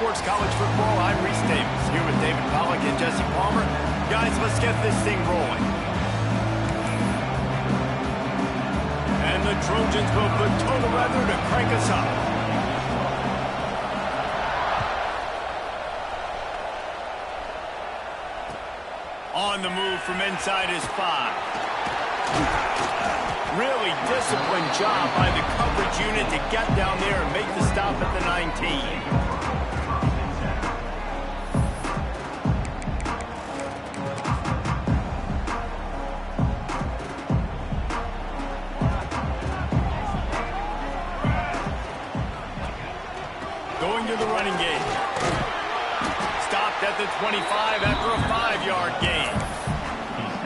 Sports College Football. I'm Reese Davis, here with David Pollack and Jesse Palmer. Guys, let's get this thing rolling. And the Trojans will put total weather to crank us up. On the move from inside his 5. Really disciplined job by the coverage unit to get down there and make the stop at the 19. Going to the running game. Stopped at the 25 after a 5-yard gain.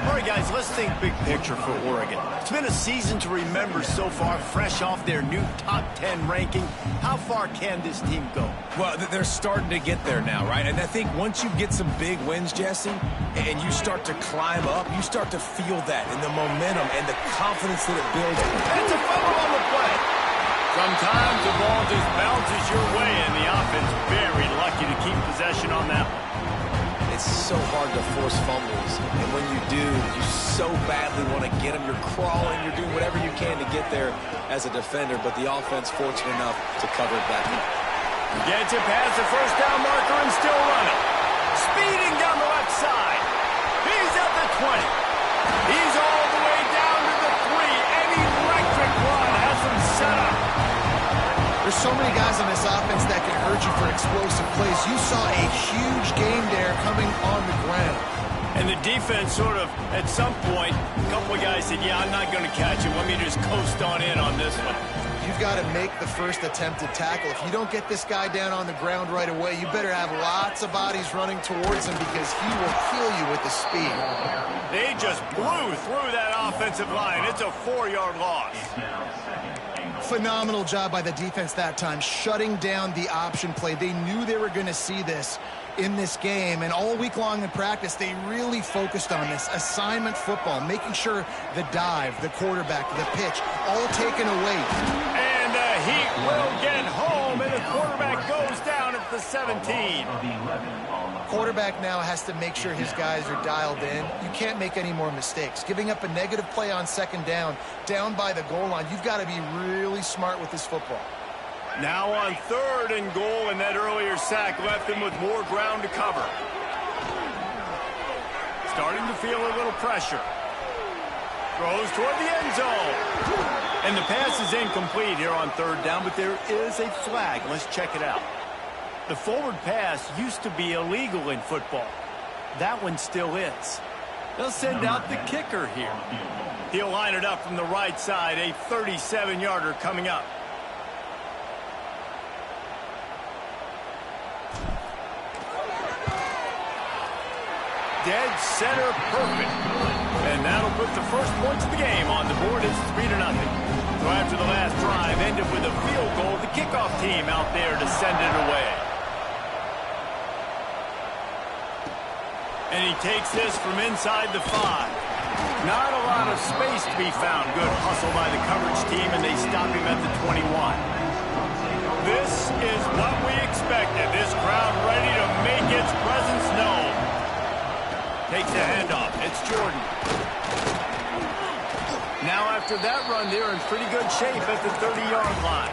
All right, guys, let's think big picture for Oregon. It's been a season to remember so far, fresh off their new top 10 ranking. How far can this team go? Well, they're starting to get there now, right? And I think once you get some big wins, Jesse, and you start to climb up, you start to feel that and the momentum and the confidence that it builds. And it's a fumble on the play. Sometimes the ball just bounces your way, and the offense very lucky to keep possession on that one. It's so hard to force fumbles, and when you do, you so badly want to get them. You're crawling, you're doing whatever you can to get there as a defender, but the offense fortunate enough to cover it back. Gets it past the first down marker and still running. Speeding down the left side. He's at the 20. He's all the way down to the 3. An electric run has him set up. There's so many guys on this offense that can hurt you for explosive plays. You saw a huge game there coming on the ground. And the defense sort of, at some point, a couple of guys said, yeah, I'm not going to catch him. Let me just coast on in on this one. You've got to make the first attempted tackle. If you don't get this guy down on the ground right away, you better have lots of bodies running towards him because he will kill you with the speed. They just blew through that offensive line. It's a 4-yard loss. Phenomenal job by the defense that time, shutting down the option play. They knew they were going to see this in this game, and all week long in practice, they really focused on this assignment football, making sure the dive, the quarterback, the pitch, all taken away. And the Heat will get home, and the quarterback goes down at the 17. Quarterback now has to make sure his guys are dialed in. You can't make any more mistakes. Giving up a negative play on second down by the goal line, you've got to be really smart with this football. Now on 3rd and goal, and that earlier sack left him with more ground to cover. Starting to feel a little pressure. Throws toward the end zone. And the pass is incomplete here on 3rd down, but there is a flag. Let's check it out. The forward pass used to be illegal in football. That one still is. They'll send out the kicker here. He'll line it up from the right side, a 37-yarder coming up. Dead center perfect. And that'll put the first points of the game on the board. It's 3-0. So after the last drive ended with a field goal, the kickoff team out there to send it away. And he takes this from inside the 5. Not a lot of space to be found. Good hustle by the coverage team, and they stop him at the 21. This is what we expected. This crowd ready to make its presence known. Takes the handoff. It's Jordan. Now after that run, they're in pretty good shape at the 30-yard line.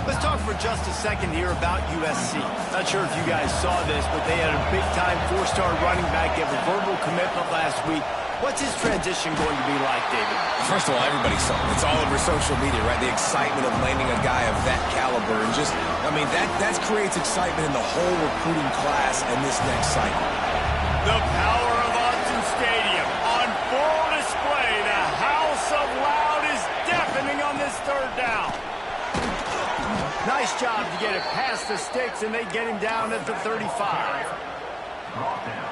Let's talk for just a second here about USC. Not sure if you guys saw this, but they had a big-time 4-star running back give a verbal commitment last week. What's his transition going to be like, David? First of all, everybody saw it. It's all over social media, right? The excitement of landing a guy of that caliber. And just, I mean, that creates excitement in the whole recruiting class and this next cycle. The power of Autzen Stadium on full display. The house of loud is deafening on this 3rd down. Nice job to get it past the sticks, and they get him down at the 35.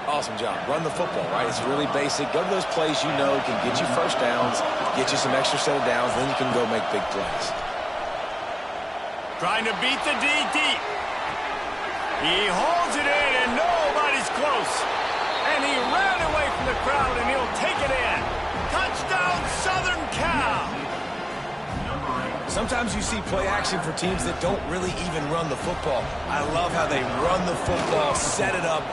Awesome job. Run the football, right? It's really basic. Go to those plays you know can get you first downs, get you some extra set of downs, then you can go make big plays. Trying to beat the D deep. He holds it in, and nobody's close. And he ran away from the crowd, and he'll take it in. Touchdown, Southern Cal. Sometimes you see play action for teams that don't really even run the football. I love how they run the football, set it up,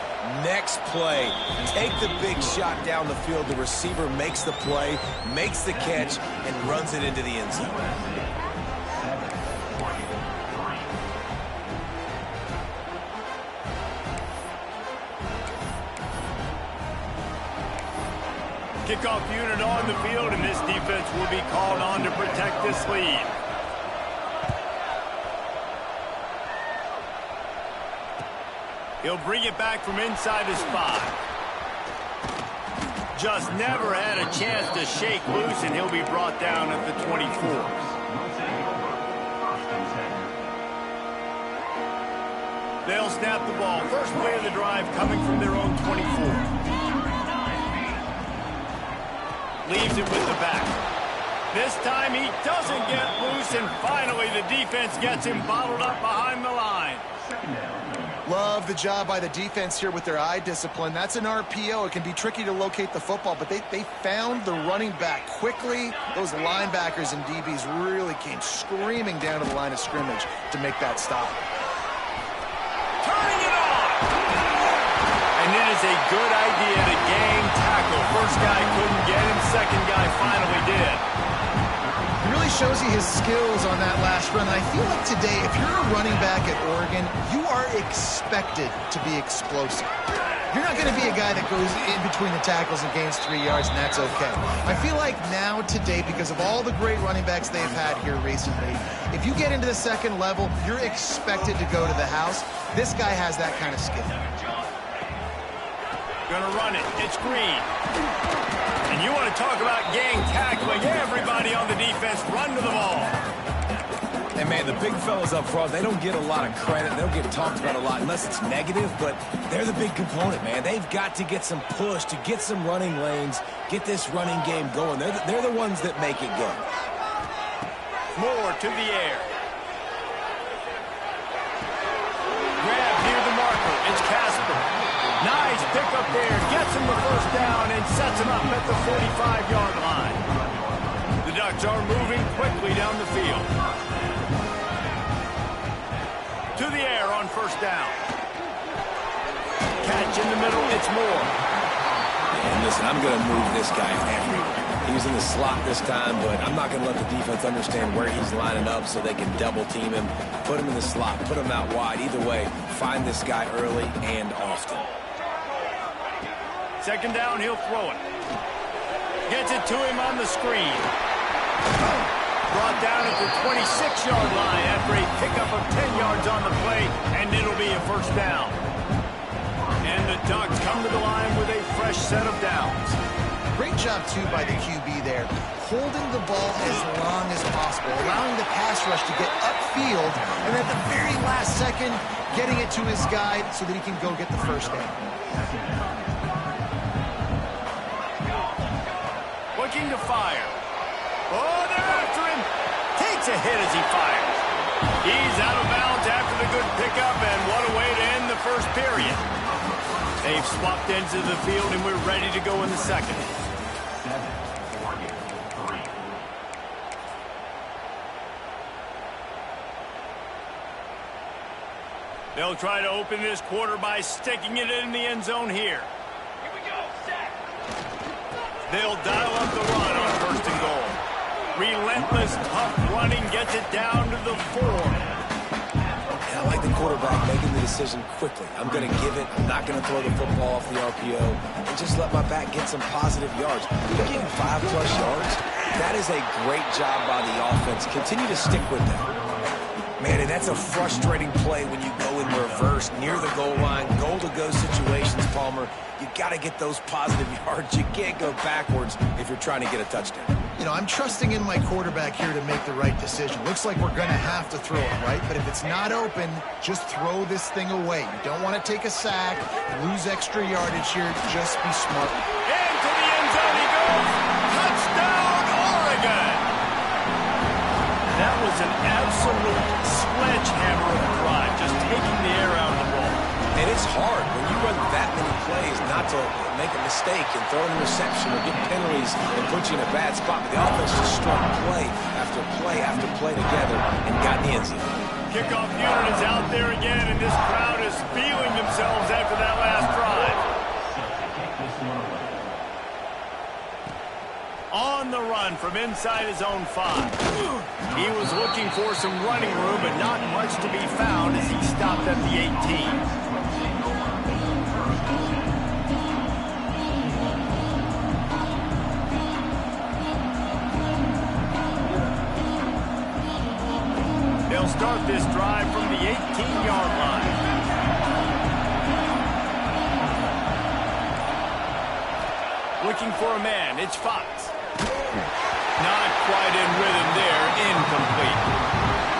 next play, take the big shot down the field. The receiver makes the play, makes the catch, and runs it into the end zone. Kickoff unit on the field, and this defense will be called on to protect this lead. He'll bring it back from inside his 5. Just never had a chance to shake loose, and he'll be brought down at the 24. They'll snap the ball. First play of the drive coming from their own 24. Leaves it with the back. This time he doesn't get loose, and finally the defense gets him bottled up behind the line. Love the job by the defense here with their eye discipline. That's an RPO. It can be tricky to locate the football, but they found the running back quickly. Those linebackers and DBs really came screaming down to the line of scrimmage to make that stop. Turning it on! And it is a good idea to gang tackle. First guy couldn't get him, second guy finally did. It really shows you his skills on that last run. I feel like today, if you're a running back at Oregon, you are expected to be explosive. You're not going to be a guy that goes in between the tackles and gains 3 yards, and that's okay. I feel like now, today, because of all the great running backs they've had here recently, if you get into the second level, you're expected to go to the house. This guy has that kind of skill. Gonna run it. It's Green. And you want to talk about gang tackling. Everybody on the defense run to the ball. And, man, the big fellas up front, they don't get a lot of credit. They don't get talked about a lot unless it's negative, but they're the big component, man. They've got to get some push, to get some running lanes, get this running game going. They're the ones that make it go. Moore to the air. Grab near the marker. It's Casper. Nice pickup there. Gets him the first down and sets him up at the 45-yard line. The Ducks are moving quickly down the field. To the air on first down. Catch in the middle. It's Moore. And listen, I'm going to move this guy everywhere. He was in the slot this time, but I'm not going to let the defense understand where he's lining up so they can double team him. Put him in the slot, put him out wide. Either way, find this guy early and often. Second down, he'll throw it. Gets it to him on the screen. Brought down at the 26-yard line after a pickup of 10 yards on the play, and it'll be a first down. And the Ducks come to the line with a fresh set of downs. Great job, too, by the QB there, holding the ball as long as possible, allowing the pass rush to get upfield, and at the very last second, getting it to his guy so that he can go get the first down. Looking to fire. Oh, they're after him. Takes a hit as he fires. He's out of bounds after the good pickup, and what a way to end the first period. They've swapped ends of the field, and we're ready to go in the second. They'll try to open this quarter by sticking it in the end zone here. Here we go, set. They'll dial up the run on first and goal. Relentless, tough running gets it down to the 4. And I like the quarterback making the decision quickly. I'm going to give it. I'm not going to throw the football off the RPO and just let my back get some positive yards. You're getting 5+ yards. That is a great job by the offense. Continue to stick with that. Man, and that's a frustrating play when you go in reverse near the goal line, goal-to-go situations, Palmer. You got to get those positive yards. You can't go backwards if you're trying to get a touchdown. You know, I'm trusting in my quarterback here to make the right decision. Looks like we're going to have to throw it, right? But if it's not open, just throw this thing away. You don't want to take a sack, lose extra yardage here. Just be smart. Into the end zone he goes. Touchdown, Oregon! That was an absolute sledgehammer of a drive, just taking the air out of the ball. And it's hard when you run that many plays not to to make a mistake and throw an interception or get penalties and put you in a bad spot. But the offense just strung play after play after play together and got in the end zone. Kickoff unit is out there again, and this crowd is feeling themselves after that last drive. On the run from inside his own 5. He was looking for some running room, but not much to be found as he stopped at the 18. They'll start this drive from the 18-yard line. Looking for a man, it's Fox. Not quite in rhythm there, incomplete.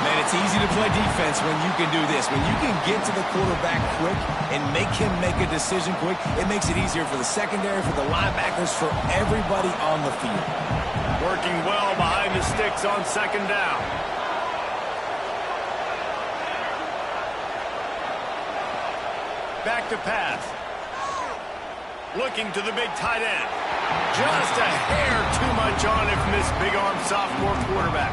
Man, it's easy to play defense when you can do this. When you can get to the quarterback quick and make him make a decision quick, it makes it easier for the secondary, for the linebackers, for everybody on the field. Working well behind the sticks on second down. Back to pass. Looking to the big tight end. Just a hair too much on it from this big-arm sophomore quarterback.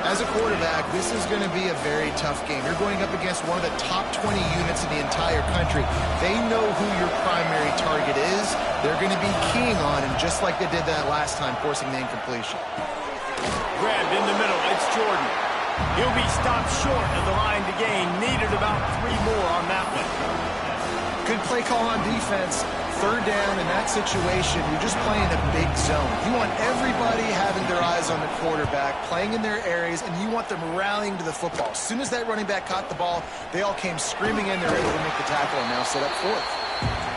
As a quarterback, this is going to be a very tough game. You're going up against one of the top 20 units in the entire country. They know who your primary target is. They're going to be keying on him, just like they did that last time, forcing the incompletion. Grabbed in the middle. It's Jordan. He'll be stopped short of the line to gain. Needed about 3 more on that one. Good play call on defense. Third down in that situation, you're just playing a big zone. You want everybody having their eyes on the quarterback, playing in their areas, and you want them rallying to the football. As soon as that running back caught the ball, they all came screaming in. They're able to make the tackle and now set up fourth.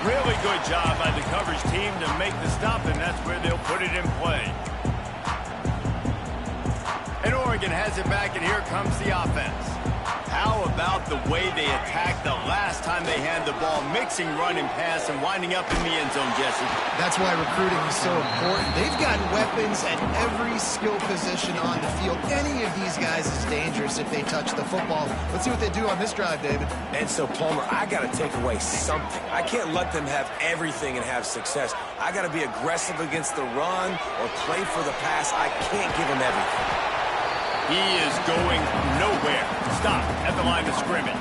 Really good job by the coverage team to make the stop, and that's where they'll put it in play. And Oregon has it back, and here comes the offense. How about the way they attacked the last time they had the ball, mixing run and pass and winding up in the end zone, Jesse? That's why recruiting is so important. They've got weapons at every skill position on the field. Any of these guys is dangerous if they touch the football. Let's see what they do on this drive, David. And so, Palmer, I got to take away something. I can't let them have everything and have success. I got to be aggressive against the run or play for the pass. I can't give them everything. He is going nowhere. Stop at the line of scrimmage.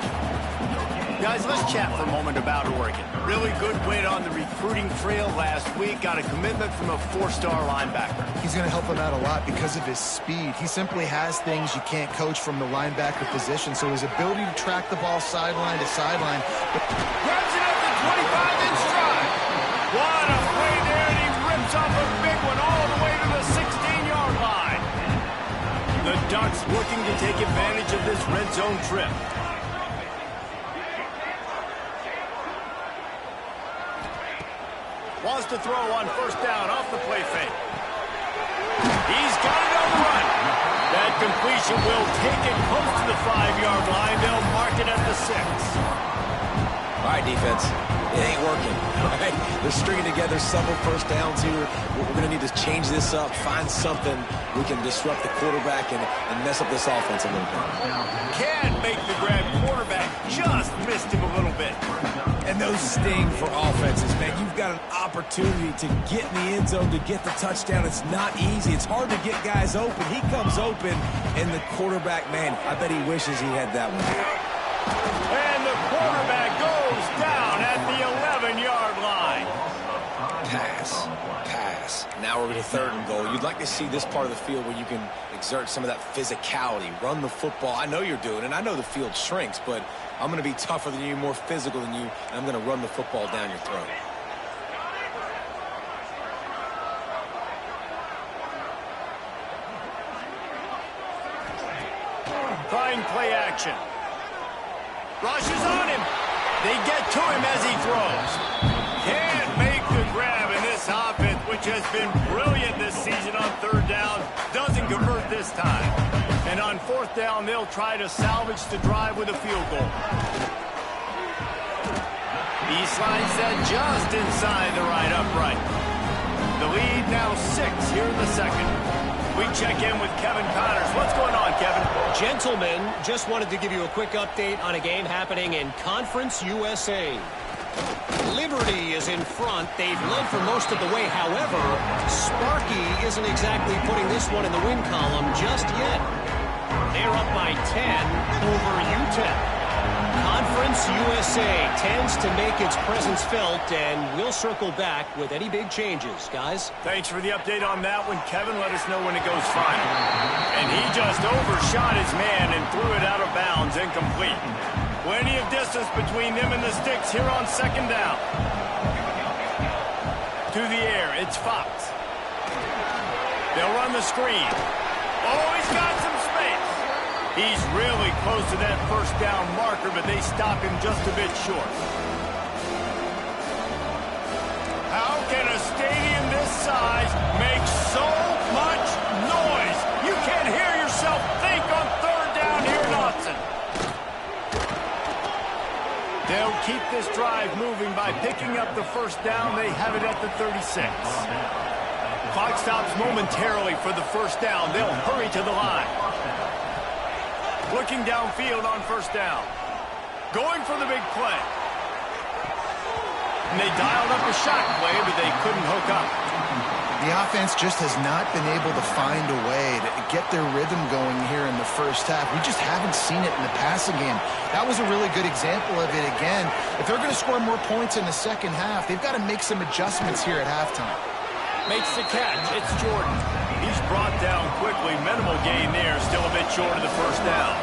Guys, let's chat for a moment about Oregon. Really good win on the recruiting trail last week. Got a commitment from a 4-star linebacker. He's going to help him out a lot because of his speed. He simply has things you can't coach from the linebacker position. So his ability to track the ball sideline to sideline. Grabs it at the 25-inch stride. What a play there, and he rips off a big one all the way to the 16-yard line. The Ducks looking to take advantage of this red zone trip. Wants to throw on first down off the play fake. He's got it on the run. That completion will take it close to the 5-yard line. They'll mark it at the 6. All right, defense. It ain't working. All right? They're stringing together several first downs here. We're going to need to change this up, find something we can disrupt the quarterback and mess up this offense a little bit. Can't make the grab. Quarterback just missed him a little bit. And those sting for offenses, man. You've got an opportunity to get in the end zone, to get the touchdown. It's not easy. It's hard to get guys open. He comes open, and the quarterback, man, I bet he wishes he had that one. And the quarterback goes down at the 11-yard line. Pass. Now we're to third and goal. You'd like to see this part of the field where you can exert some of that physicality, run the football. I know you're doing it, and I know the field shrinks, but I'm going to be tougher than you, more physical than you, and I'm going to run the football down your throat. Trying play action. Rushes on him. They get to him as he throws. Can't make the grab, in this offense, which has been brilliant this season on third down, doesn't convert this time. And on fourth down, they'll try to salvage the drive with a field goal. He slides that just inside the right upright. The lead now 6 here in the second. We check in with Kevin Connors. What's going on, Kevin? Gentlemen, just wanted to give you a quick update on a game happening in Conference USA. Liberty is in front. They've led for most of the way. However, Sparky isn't exactly putting this one in the win column just yet. They're up by 10 over UTEP. Conference USA tends to make its presence felt, and we'll circle back with any big changes, guys. Thanks for the update on that one, Kevin. Let us know when it goes final. And he just overshot his man and threw it out of bounds, incomplete. Plenty of distance between them and the sticks here on second down. To the air, it's Fox. They'll run the screen. Oh, he's got some space. He's really close to that first down marker, but they stop him just a bit short. How can a stadium this size make so much noise? You can't hear yourself think on third down here, Dotson. They'll keep this drive moving by picking up the first down. They have it at the 36. Clock stops momentarily for the first down. They'll hurry to the line. Looking downfield on first down. Going for the big play. And they dialed up a shot play, but they couldn't hook up. The offense just has not been able to find a way to get their rhythm going here in the first half. We just haven't seen it in the passing game. That was a really good example of it again. If they're going to score more points in the second half, they've got to make some adjustments here at halftime. Makes the catch. It's Jordan. He's brought down quickly. Minimal gain there. Still a bit short of the first down.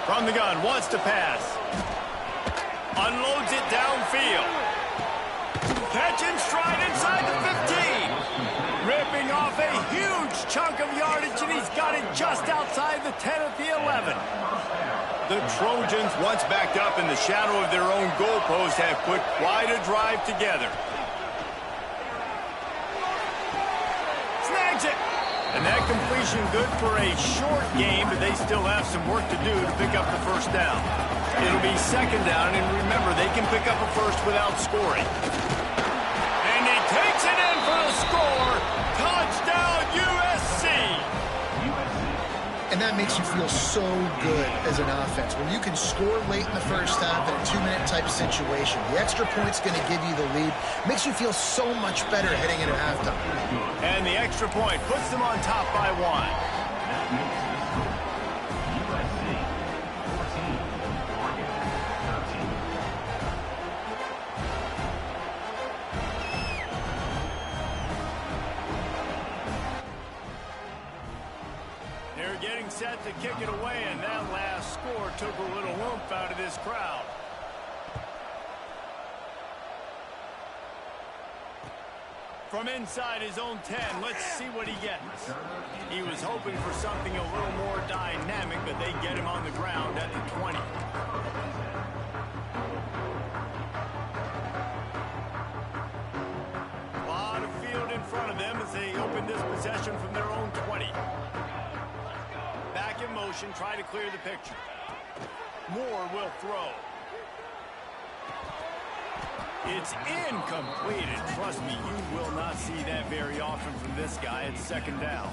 From the gun. Wants to pass. Unloads it downfield. Catch in stride inside the 15. Ripping off a huge chunk of yardage, and he's got it just outside the 10 at the 11. The Trojans, once backed up in the shadow of their own goalpost, have put quite a drive together. Snags it! And that completion good for a short game, but they still have some work to do to pick up the first down. It'll be second down, and remember, they can pick up a first without scoring. And he takes it in for the score. Touchdown, USC! And that makes you feel so good as an offense. When you can score late in the first half in a two-minute type situation, the extra point's going to give you the lead. Makes you feel so much better heading into halftime. And the extra point puts them on top by one. Getting set to kick it away, and that last score took a little oomph out of this crowd. From inside his own 10, let's see what he gets. He was hoping for something a little more dynamic, but they get him on the ground at the 20. A lot of field in front of them as they open this possession from their own 20. Back in motion, try to clear the picture. Moore will throw. It's incomplete, and trust me, you will not see that very often from this guy at second down.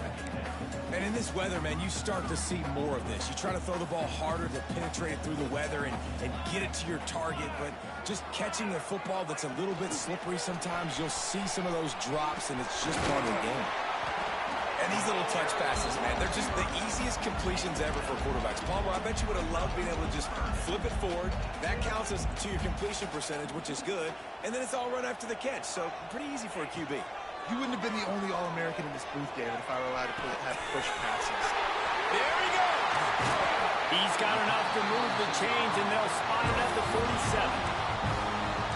And in this weather, man, you start to see more of this. You try to throw the ball harder to penetrate it through the weather and get it to your target, but just catching the football that's a little bit slippery sometimes, you'll see some of those drops, and it's just part of the game. And these little touch passes, man, they're just the easiest completions ever for quarterbacks. Palmer, I bet you would have loved being able to just flip it forward. That counts as to your completion percentage, which is good. And then it's all run after the catch, so pretty easy for a QB. You wouldn't have been the only All-American in this booth, David, if I were allowed to have push passes. There he goes. He's got enough to move the chains, and they'll spot it at the 47.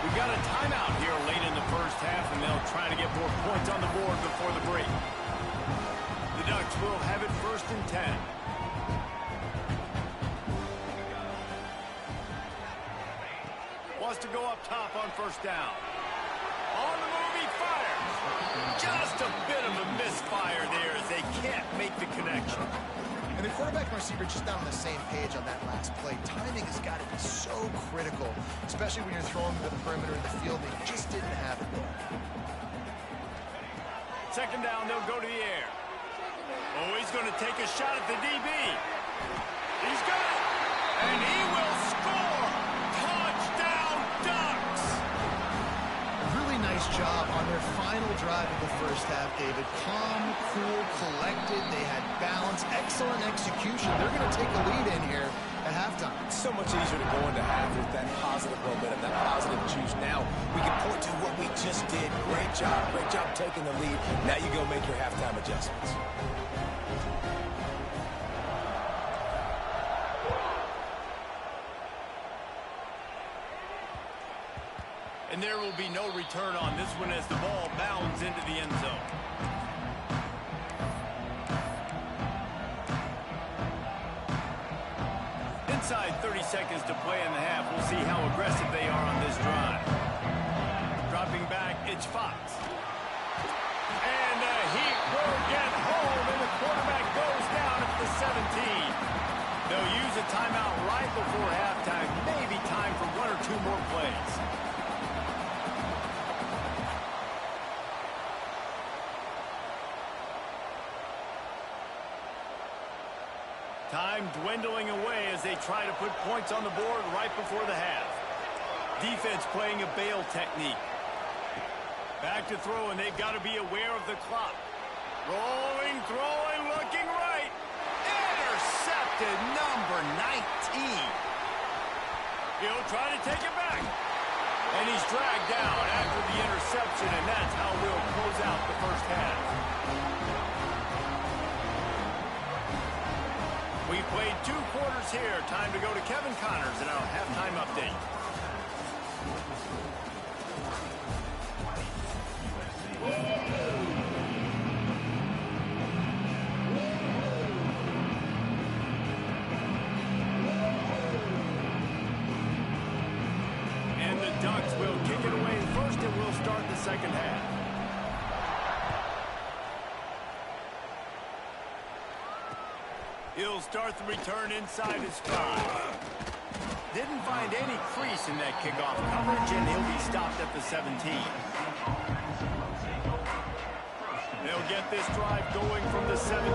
We got a timeout here late in the first half, and they'll try to get more points on the board before the break. The Ducks will have it first and 10. Wants to go up top on first down. On the move, he fires. Just a bit of a misfire there as they can't make the connection. And the quarterback and receiver just not on the same page on that last play. Timing has got to be so critical, especially when you're throwing to the perimeter of the field, and they just didn't have it there. Second down, they'll go to the air. Oh, he's going to take a shot at the DB. He's got it. And he will score. Touchdown, Ducks. Really nice job on their final drive of the first half, David. Calm, cool, collected. They had balance, excellent execution. They're going to take a lead in here at halftime. It's so much easier to go into half with that positive momentum, that positive juice. Now we can point to what we just did. Great job taking the lead. Now you go make your halftime adjustments. And there will be no return on this one as the ball bounds into the end zone. Inside 30 seconds to play in the half. We'll see how aggressive they are on this drive. Dropping back, it's Fox. And he will get home, and the quarterback goes down at the 17. They'll use a timeout right before halftime. Maybe time for one or two more plays. Time dwindling away as they try to put points on the board right before the half. Defense playing a bail technique. Back to throw, and they've got to be aware of the clock. Rolling, throwing, looking right. Intercepted, number 19. He'll try to take it back. And he's dragged down after the interception, and that's how we'll close out the first half. We played 2 quarters here. Time to go to Kevin Connors in our halftime update. And the Ducks will kick it away first, and we'll start the second half. He'll start the return inside his 5. Didn't find any crease in that kickoff coverage, and he'll be stopped at the 17. They'll get this drive going from the 17.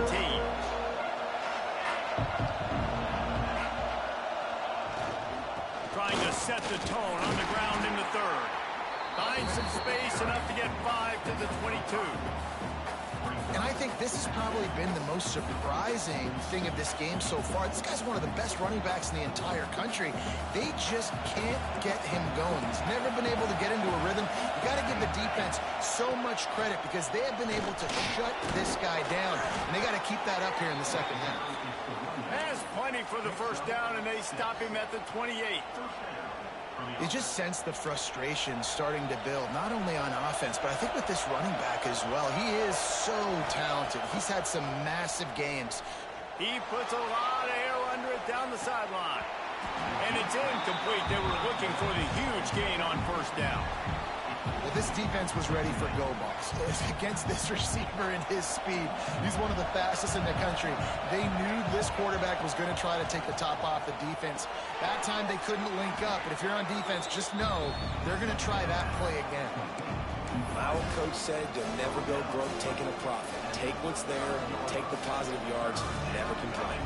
Trying to set the tone on the ground in the 3rd. Finds some space, enough to get 5 to the 22. And I think this has probably been the most surprising thing of this game so far. This guy's one of the best running backs in the entire country. They just can't get him going. He's never been able to get into a rhythm. You got to give the defense so much credit because they have been able to shut this guy down. And they got to keep that up here in the second half. Has plenty for the first down, and they stop him at the 28. You just sense the frustration starting to build, not only on offense, but I think with this running back as well. He is so talented. He's had some massive games. He puts a lot of air under it down the sideline. And it's incomplete. They were looking for the huge gain on first down. Well, this defense was ready for go balls. Against this receiver and his speed, he's one of the fastest in the country. They knew this quarterback was going to try to take the top off the defense. That time they couldn't link up, but if you're on defense, just know they're going to try that play again. My old coach said you'll never go broke taking a profit. Take what's there, take the positive yards, never complain.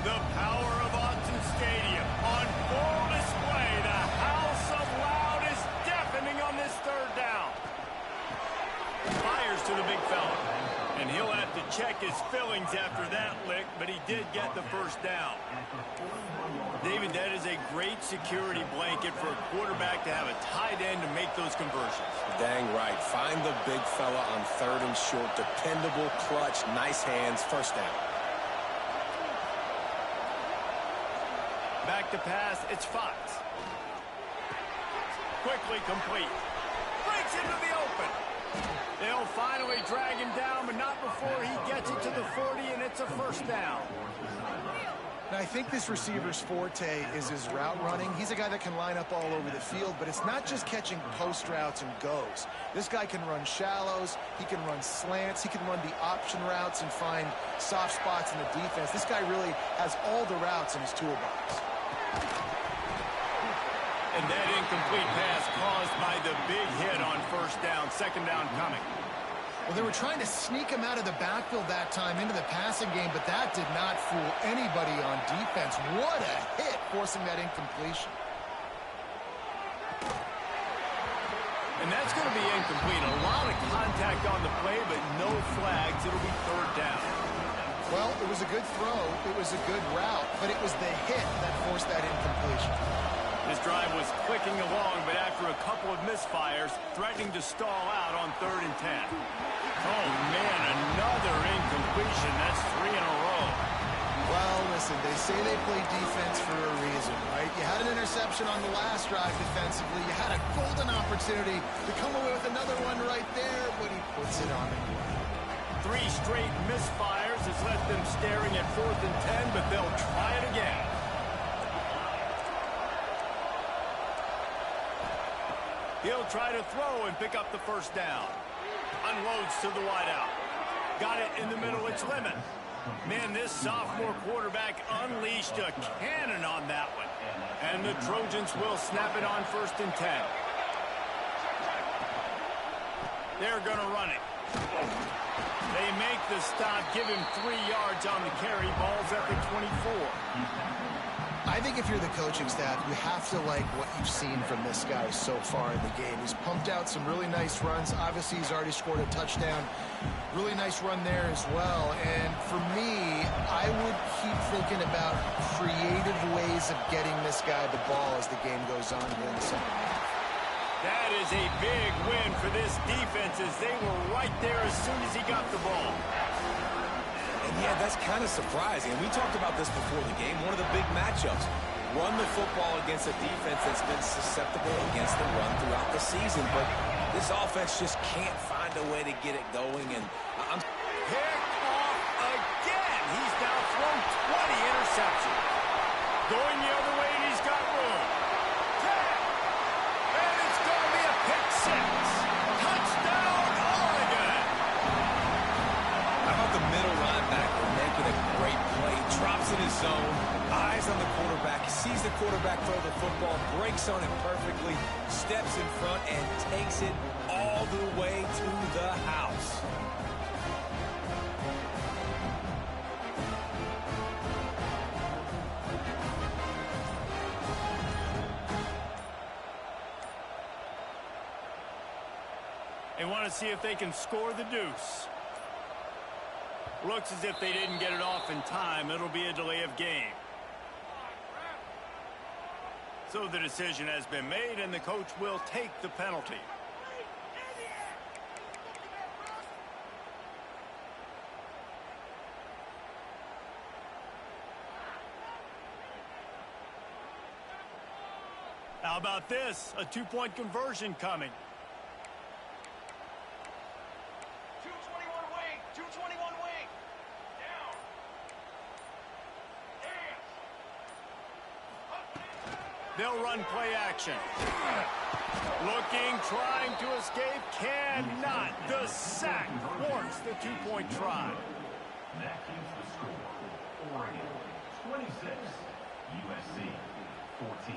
The power of Autzen Stadium on full display. The house of loud is deafening on this 3rd down. Fires to the big fella. And he'll have to check his fillings after that lick, but he did get the first down. David, that is a great security blanket for a quarterback to have a tight end to make those conversions. Dang right. Find the big fella on 3rd and short. Dependable, clutch, nice hands, first down. Back to pass, it's Fox. Quickly complete. Breaks into the open. They'll finally drag him down, but not before he gets it to the 40, and it's a first down. Now, I think this receiver's forte is his route running. He's a guy that can line up all over the field, but it's not just catching post routes and goes. This guy can run shallows, he can run slants, he can run the option routes and find soft spots in the defense. This guy really has all the routes in his toolbox. And that incomplete pass caused by the big hit on first down. Second down coming. Well, they were trying to sneak him out of the backfield that time into the passing game, but that did not fool anybody on defense. What a hit, forcing that incompletion. And that's going to be incomplete. A lot of contact on the play, but no flags. It'll be third down. Well, it was a good throw. It was a good route, but it was the hit that forced that incompletion. This drive was clicking along, but after a couple of misfires, threatening to stall out on 3rd and 10. Oh, man, another incompletion. That's 3 in a row. Well, listen, they say they play defense for a reason, right? You had an interception on the last drive defensively. You had a golden opportunity to come away with another one right there, but he puts it on the ground. 3 straight misfires has left them staring at 4th and 10, but they'll try it again. He'll try to throw and pick up the first down. Unloads to the wideout. Got it in the middle. It's Lemon. Man, this sophomore quarterback unleashed a cannon on that one. And the Trojans will snap it on 1st and 10. They're going to run it. They make the stop, give him 3 yards on the carry. Ball's at the 24. I think if you're the coaching staff, you have to like what you've seen from this guy so far in the game. He's pumped out some really nice runs. Obviously, he's already scored a touchdown. Really nice run there as well. And for me, I would keep thinking about creative ways of getting this guy the ball as the game goes on here in the second half. That is a big win for this defense as they were right there as soon as he got the ball. And yeah, that's kind of surprising. And we talked about this before the game. One of the big matchups. Run the football against a defense that's been susceptible against the run throughout the season. But this offense just can't find a way to get it going. And I'm picked off again. He's now thrown 20 interceptions. Going the other way, and he's got room. 10. And it's going to be a pick 6. Touchdown, Oregon. How about the middle linebacker making a great play? Drops in his zone, eyes on the quarterback, sees the quarterback throw the football, breaks on it perfectly, steps in front, and takes it all the way to the house. They want to see if they can score the deuce. Looks as if they didn't get it off in time. It'll be a delay of game. So the decision has been made, and the coach will take the penalty. How about this? A 2-point conversion coming. 221 wing, 221 wing. Down. Dance. They'll run play action. Looking, trying to escape, cannot. The sack warrants the 2-point try. That keeps the score. Oregon 26, USC 14.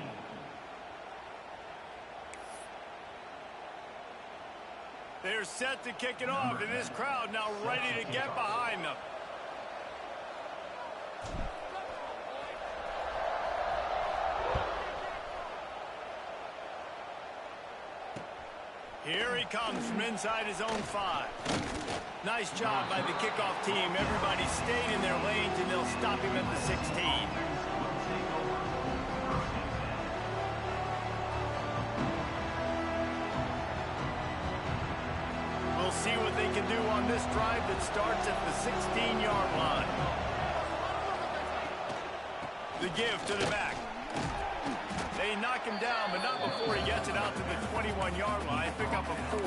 They're set to kick it off, and this crowd now ready to get behind them. Here he comes from inside his own 5. Nice job by the kickoff team. Everybody stayed in their lanes, and they'll stop him at the 16. We'll see what they can do on this drive that starts at the 16-yard line. The give to the back. They knock him down, but not before he gets it out to the 21-yard line. Pick up a 4.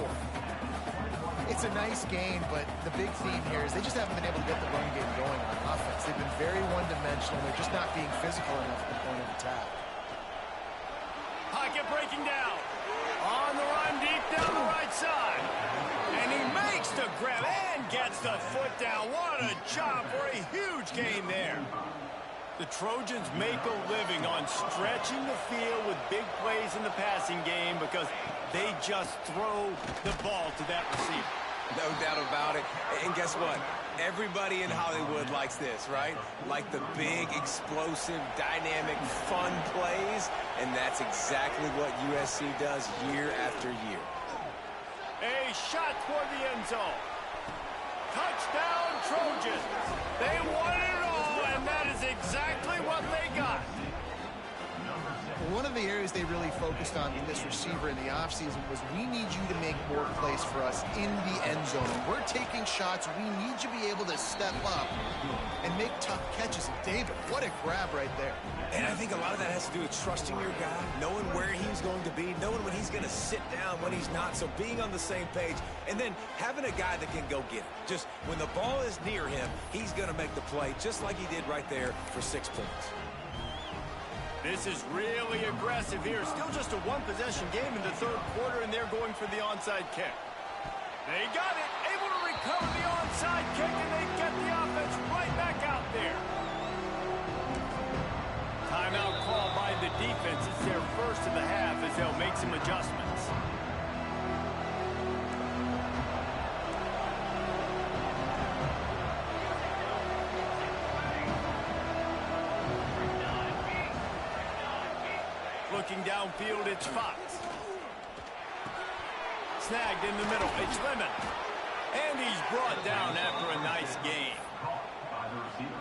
It's a nice game, but the big theme here is they just haven't been able to get the run game going on offense. They've been very one-dimensional. They're just not being physical enough at the point of attack. Pocket breaking down. On the run, deep down the right side. And he makes the grab and gets the foot down. What a job for a huge gain there. The Trojans make a living on stretching the field with big plays in the passing game because they just throw the ball to that receiver. No doubt about it. And guess what? Everybody in Hollywood likes this, right? Like the big, explosive, dynamic, fun plays. And that's exactly what USC does year after year. A shot toward the end zone. Touchdown, Trojans. They won it all, and that is exactly what they got. One of the areas they really focused on with this receiver in the offseason was we need you to make more plays for us in the end zone. We're taking shots. We need you to be able to step up and make tough catches. And David, what a grab right there. And I think a lot of that has to do with trusting your guy, knowing where he's going to be, knowing when he's going to sit down, when he's not. So being on the same page, and then having a guy that can go get it. Just when the ball is near him, he's going to make the play, just like he did right there for 6 points. This is really aggressive here. Still just a one-possession game in the third quarter, and they're going for the onside kick. They got it, able to recover the onside kick, and they get the offense right back out there. Timeout called by the defense. It's their first of the half as they'll make some adjustments. Looking downfield, it's Fox. Snagged in the middle, it's Lemon. And he's brought down after a nice gain.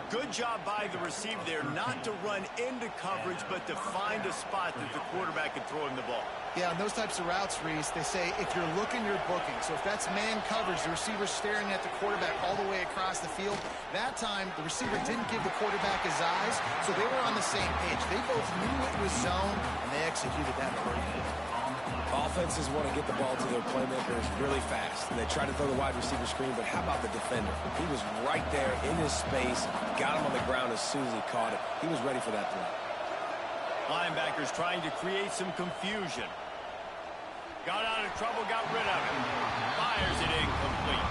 Good job by the receiver there, not to run into coverage, but to find a spot that the quarterback can throw him the ball. Yeah, on those types of routes, Reese, they say if you're looking, you're booking. So if that's man coverage, the receiver's staring at the quarterback all the way across the field. That time, the receiver didn't give the quarterback his eyes, so they were on the same page. They both knew it was zone, and they executed that perfectly. Offenses want to get the ball to their playmakers really fast. And they try to throw the wide receiver screen, but how about the defender? He was right there in his space, got him on the ground as soon as he caught it. He was ready for that play. Linebackers trying to create some confusion. Got out of trouble, got rid of it. Fires it incomplete.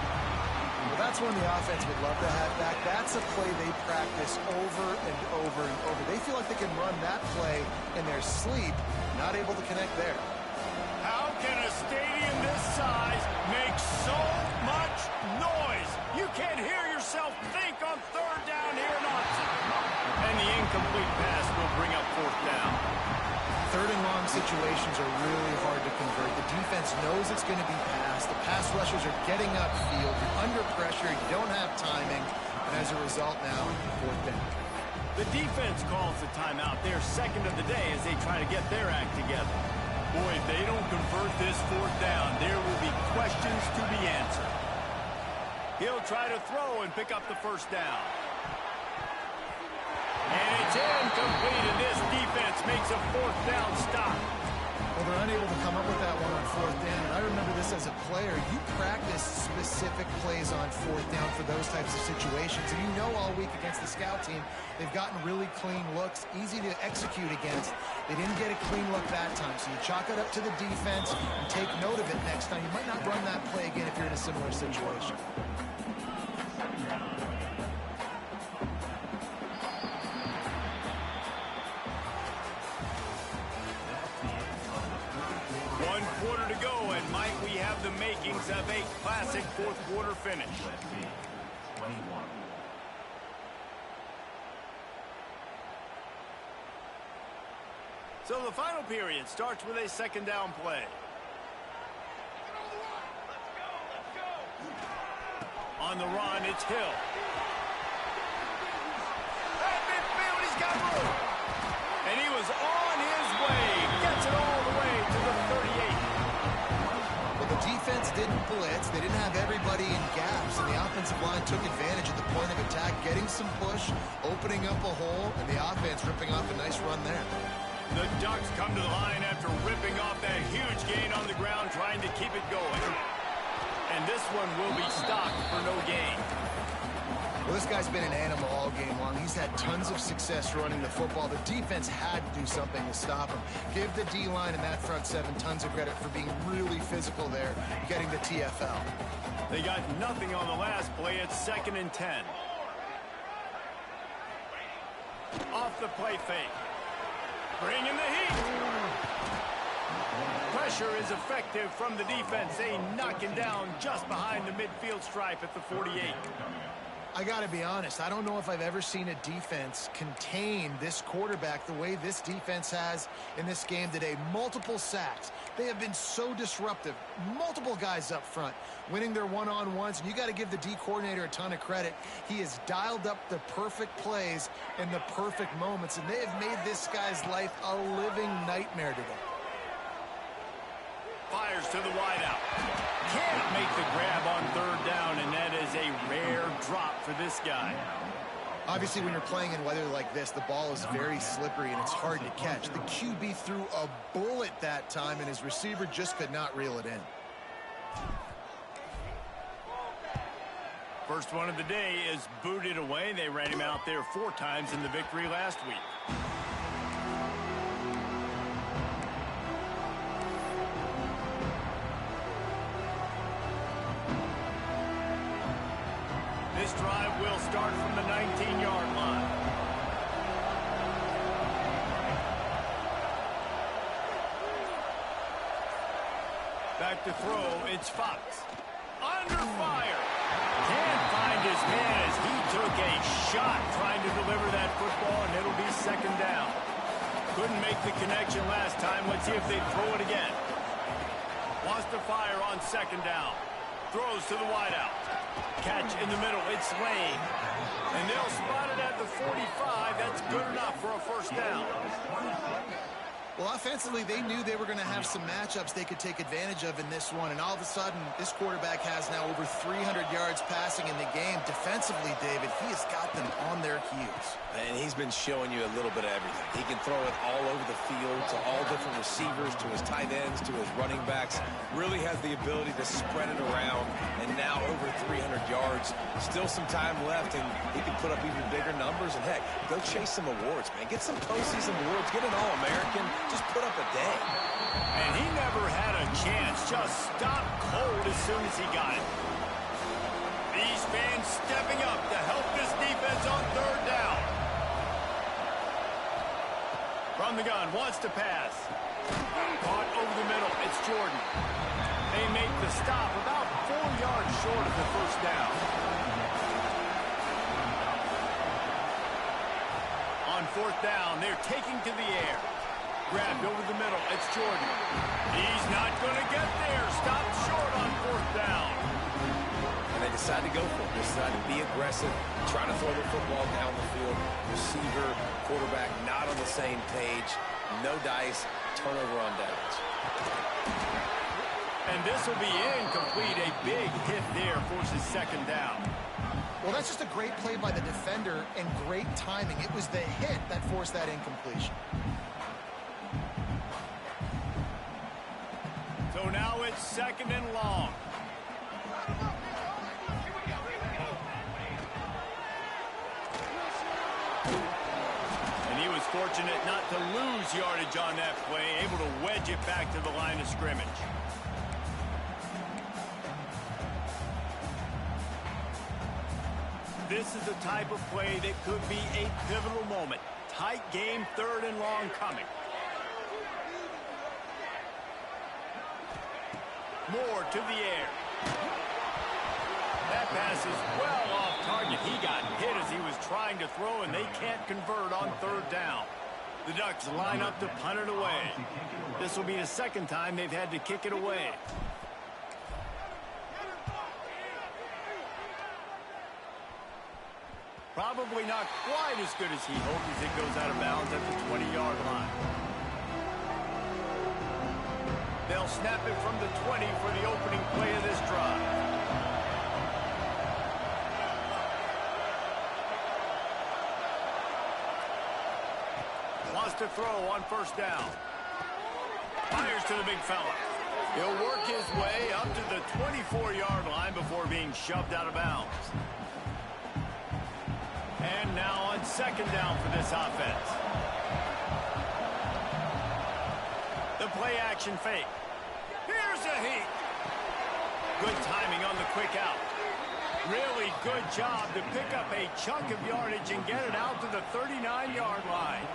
Well, that's one the offense would love to have back. That's a play they practice over and over and over. They feel like they can run that play in their sleep, not able to connect there. How can a stadium this size make so much noise? You can't hear yourself think on third down here in Austin. And the incomplete pass will bring up fourth down. Third and long situations are really hard to convert. The defense knows it's going to be passed. The pass rushers are getting upfield. You're under pressure. You don't have timing. And as a result now, fourth down. The defense calls the timeout. They're second of the day as they try to get their act together. Boy, if they don't convert this fourth down, there will be questions to be answered. He'll try to throw and pick up the first down. And it's incomplete, and this defense makes a fourth down stop. Well, they're unable to come up with that one on fourth down. And I remember this as a player. You practice specific plays on fourth down for those types of situations. And you know all week against the scout team, they've gotten really clean looks, easy to execute against. They didn't get a clean look that time. So you chalk it up to the defense and take note of it next time. You might not run that play again if you're in a similar situation. The makings of a classic fourth quarter finish. So the final period starts with a second down play. On the run, it's Hill. At midfield, he's got room. And he was on his way. Gets it all the way to the 38. The defense didn't blitz. They didn't have everybody in gaps, and the offensive line took advantage at the point of attack, getting some push, opening up a hole, and the offense ripping off a nice run there. The Ducks come to the line after ripping off that huge gain on the ground, trying to keep it going. And this one will be stopped for no gain. Well, this guy's been an animal all game long. He's had tons of success running the football. The defense had to do something to stop him. Give the D-line and that front seven tons of credit for being really physical there, getting the TFL. They got nothing on the last play. It's 2nd and 10. Off the play fake. Bringing the heat. Pressure is effective from the defense. They knock him down just behind the midfield stripe at the 48. I got to be honest, I don't know if I've ever seen a defense contain this quarterback the way this defense has in this game today. Multiple sacks. They have been so disruptive. Multiple guys up front winning their one-on-ones. And you got to give the D coordinator a ton of credit. He has dialed up the perfect plays in the perfect moments, and they have made this guy's life a living nightmare today. Fires to the wideout. Can't make the grab on third down, and that is a rare drop for this guy. Obviously, when you're playing in weather like this, the ball is very slippery and it's hard to catch. The QB threw a bullet that time, and his receiver just could not reel it in. First one of the day is booted away. They ran him out there 4 times in the victory last week. This drive will start from the 19-yard line. Back to throw, it's Fox. Under fire. Can't find his man as he took a shot trying to deliver that football, and it'll be second down. Couldn't make the connection last time. Let's see if they throw it again. Wants to fire on second down. Throws to the wideout. Catch in the middle. It's Lane. And they'll spot it at the 45. That's good enough for a first down. Well, offensively, they knew they were going to have some matchups they could take advantage of in this one. And all of a sudden, this quarterback has now over 300 yards passing in the game. Defensively, David, he has got them on their heels. And he's been showing you a little bit of everything. He can throw it all over the field to all different receivers, to his tight ends, to his running backs. Really has the ability to spread it around. And now over 300 yards. Still some time left, and he can put up even bigger numbers. And, heck, go chase some awards, man. Get some postseason awards. Get an All-American. Just put up a day. And he never had a chance. Just stopped cold as soon as he got it. These fans stepping up to help this defense on third down. From the gun, wants to pass. Caught over the middle. It's Jordan. They make the stop about 4 yards short of the first down. On fourth down, they're taking to the air. Grabbed over the middle. It's Jordan. He's not going to get there. Stopped short on fourth down. And they decide to go for it. They decide to be aggressive, trying to throw the football down the field. Receiver, quarterback not on the same page. No dice. Turnover on downs. And this will be incomplete. A big hit there forces second down. Well, that's just a great play by the defender and great timing. It was the hit that forced that incompletion. So now it's second and long. And he was fortunate not to lose yardage on that play, able to wedge it back to the line of scrimmage. This is the type of play that could be a pivotal moment. Tight game, third and long coming. Moore to the air. That pass is well off target. He got hit as he was trying to throw, and they can't convert on third down. The Ducks line up to punt it away. This will be the second time they've had to kick it away. Probably not quite as good as he hoped as it goes out of bounds at the 20-yard line. They'll snap it from the 20 for the opening play of this drive. Wants to throw on first down. Fires to the big fella. He'll work his way up to the 24-yard line before being shoved out of bounds. And now on second down for this offense. The play action fake. Here's a heat. Good timing on the quick out. Really good job to pick up a chunk of yardage and get it out to the 39-yard line.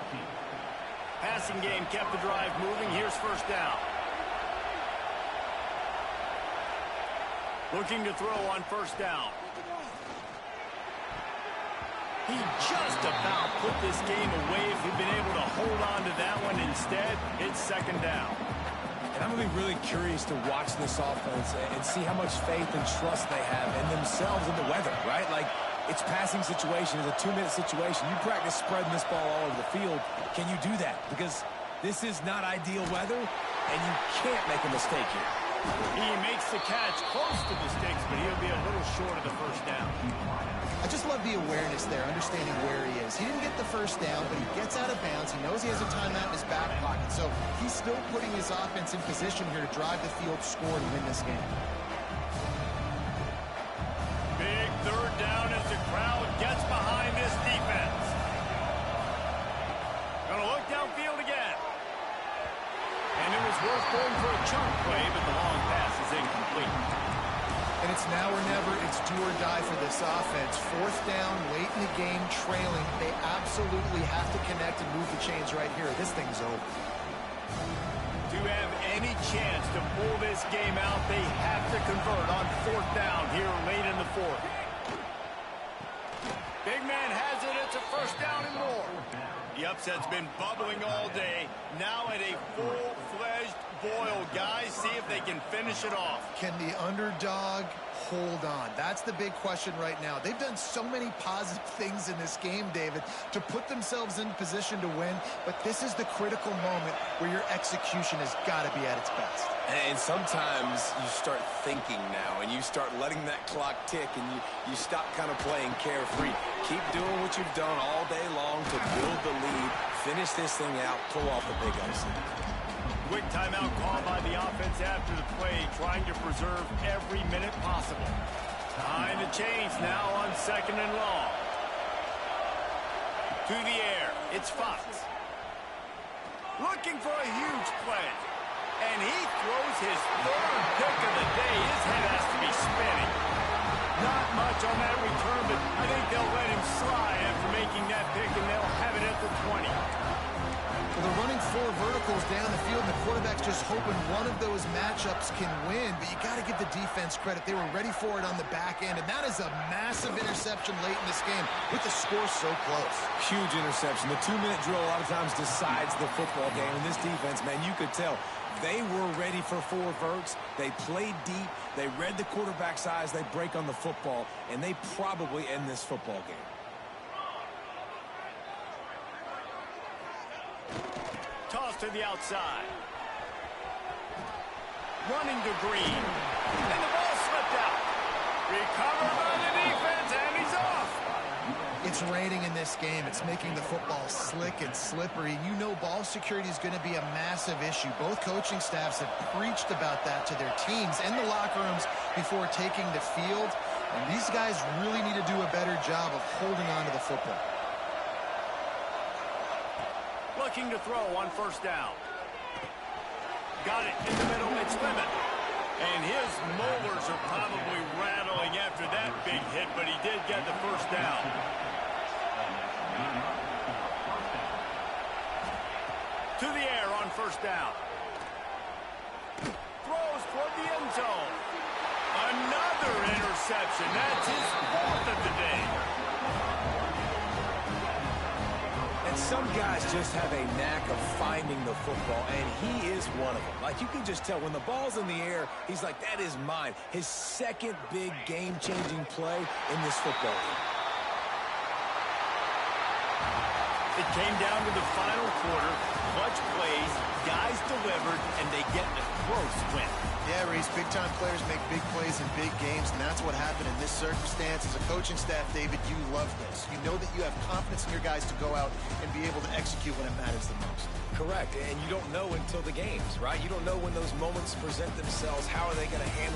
Passing game kept the drive moving. Here's first down. Looking to throw on first down. He just about put this game away if he'd been able to hold on to that one. Instead, it's second down. And I'm going to be really curious to watch this offense and see how much faith and trust they have in themselves and the weather, right? Like, it's passing situation. It's a 2-minute situation. You practice spreading this ball all over the field. Can you do that? Because this is not ideal weather, and you can't make a mistake here. He makes the catch close to the sticks, but he'll be a little short of the first down. I just love the awareness there, understanding where he is. He didn't get the first down, but he gets out of bounds. He knows he has a timeout in his back pocket, so he's still putting his offense in position here to drive the field score to win this game. Big third down as the crowd gets behind this defense. Gonna look downfield again. And it was worth going for a chunk play, but the long pass is incomplete. And it's now or never. It's do or die for this offense. Fourth down, late in the game, trailing. They absolutely have to connect and move the chains right here. This thing's over. To have any chance to pull this game out, they have to convert on fourth down here late in the fourth. Big man has it. It's a first down and more. The upset's been bubbling all day. Now at a full-fledged boil. Guys, see if they can finish it off. Can the underdog hold on? That's the big question right now. They've done so many positive things in this game, David, to put themselves in position to win, but this is the critical moment where your execution has got to be at its best. And sometimes you start thinking now, and you start letting that clock tick, and you stop kind of playing carefree. Keep doing what you've done all day long to build the lead, finish this thing out, pull off the big upset. Quick timeout call by the offense after the play, trying to preserve every minute possible. Behind the chains now on second and long. To the air, it's Fox. Looking for a huge play. And he throws his third pick of the day. His head has to be spinning. Not much on that return, but I think they'll let him slide after making that pick, and they'll have it at the 20. Well, they're running 4 verticals down the field, and the quarterback's just hoping one of those matchups can win, but you got to give the defense credit. They were ready for it on the back end, and that is a massive interception late in this game with the score so close. Huge interception. The 2-minute drill a lot of times decides the football game, and this defense, man, you could tell they were ready for 4 verts. They played deep. They read the quarterback's eyes. They break on the football, and they probably end this football game. Toss to the outside. Running to Green. And the ball slipped out. Recovered by the defense, and he's off. It's raining in this game. It's making the football slick and slippery. You know ball security is going to be a massive issue. Both coaching staffs have preached about that to their teams in the locker rooms before taking the field. And these guys really need to do a better job of holding on to the football. Looking to throw on first down. Got it in the middle. It's Lemon. And his molars are probably rattling after that big hit, but he did get the first down. To the air on first down. Throws toward the end zone. Another interception. That's his 4th of the day. And some guys just have a knack of finding the football, and he is one of them. Like, you can just tell when the ball's in the air, he's like, that is mine. His second big game-changing play in this football game. It came down to the final quarter. Clutch plays, guys delivered, and they get a close win. Yeah, Reese, big-time players make big plays in big games, and that's what happened in this circumstance. As a coaching staff, David, you love this. You know that you have confidence in your guys to go out and be able to execute when it matters the most. Correct, and you don't know until the games, right? You don't know when those moments present themselves. How are they going to handle